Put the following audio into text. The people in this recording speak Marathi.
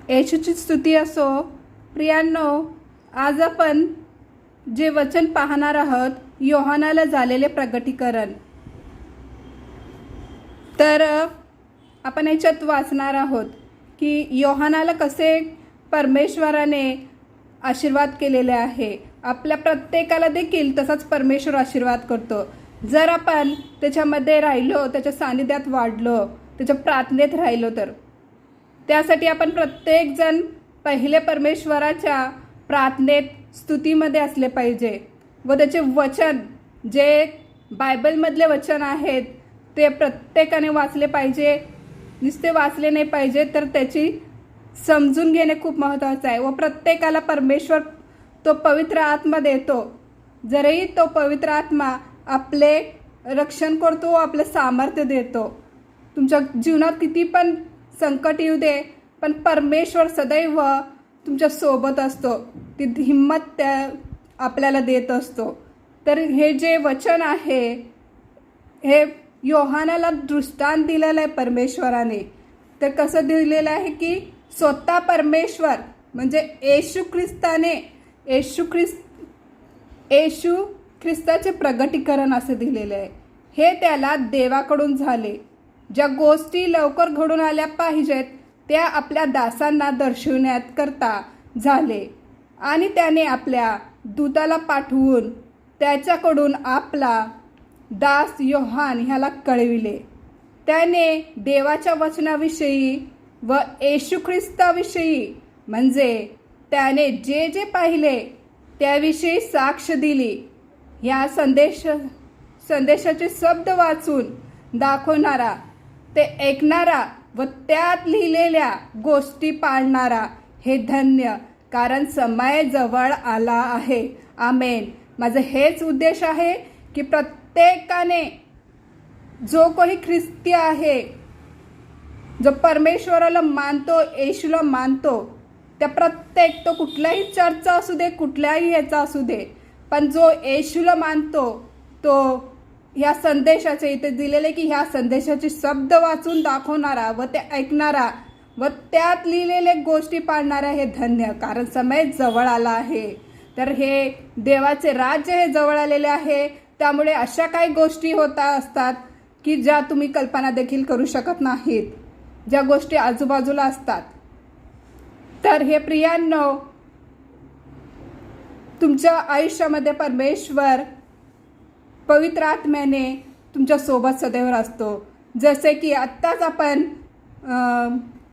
येशूची स्तुती असो. प्रियांनो, आज आपण जे वचन पाहणार आहोत योहानाला झालेले प्रगटीकरण. तर आपण याच्यात वाचणार आहोत की योहानाला कसे परमेश्वराने आशीर्वाद केलेले आहे. आपल्या प्रत्येकाला देखील तसाच परमेश्वर आशीर्वाद करतो जर आपण त्याच्यामध्ये राहिलो, त्याच्या सानिध्यात वाढलो, त्याच्या प्रार्थनेत राहिलो तर. त्यासाठी आपण प्रत्येकजण पहिले परमेश्वराच्या प्रार्थनेत स्तुतीमध्ये असले पाहिजे व त्याचे वचन जे बायबलमधले वचन आहेत ते प्रत्येकाने वाचले पाहिजे. नुसते वाचले नाही पाहिजे तर त्याची समजून घेणे खूप महत्त्वाचं आहे. व प्रत्येकाला परमेश्वर तो पवित्र आत्मा देतो. जरही तो पवित्र आत्मा आपले रक्षण करतो, आपलं सामर्थ्य देतो. तुमच्या जीवनात किती पण संकट येऊ दे, पण परमेश्वर सदैव तुमच्या सोबत असतो. ती हिंमत त्या आपल्याला देत असतो. तर हे जे वचन आहे हे योहानाला दृष्टांत दिलेलं आहे परमेश्वराने. तर कसं दिलेलं आहे की स्वतः परमेश्वर म्हणजे येशू ख्रिस्ताचे प्रगटीकरण असे दिलेले आहे. हे त्याला देवाकडून झाले. ज्या गोष्टी लवकर घडून आल्या पाहिजेत त्या आपल्या दासांना दर्शवण्यात करता झाले आणि त्याने आपल्या दूताला पाठवून त्याच्याकडून आपला दास योहान ह्याला कळविले. त्याने देवाच्या वचनाविषयी व येशू ख्रिस्ताविषयी म्हणजे त्याने जे जे पाहिले त्याविषयी साक्ष दिली. या संदेशाचे शब्द वाचून दाखवणारा, ते ऐकणारा व त्यात लिहिलेल्या गोष्टी पाळणारा हे धन्य, कारण समय जवळ आला आहे. आमेन. माझं हेच उद्देश आहे की प्रत्येकाने जो कोणी ख्रिस्ती आहे, जो परमेश्वराला मानतो, येशूला मानतो, त्या प्रत्येक तो कुठलाही चर्चचा असू दे, कुठल्याही ह्याचा असू दे, पण जो येशूला मानतो तो ह्या संदेशाचे इथे दिलेले की ह्या संदेशाचे शब्द वाचून दाखवणारा व ते ऐकणारा व त्यात लिहिलेले गोष्टी पाळणारा हे धन्य, कारण समय जवळ आला आहे. तर हे देवाचे राज्य हे जवळ आलेले आहे. त्यामुळे अशा काही गोष्टी होता असतात की ज्या तुम्ही कल्पना देखील करू शकत नाहीत, ज्या गोष्टी आजूबाजूला असतात. तर हे प्रियांनो, तुमच्या आयुष्यामध्ये परमेश्वर पवित्र आत्म्याने तुमच्या सोबत सदैव असतो. जसे की आत्ताच आपण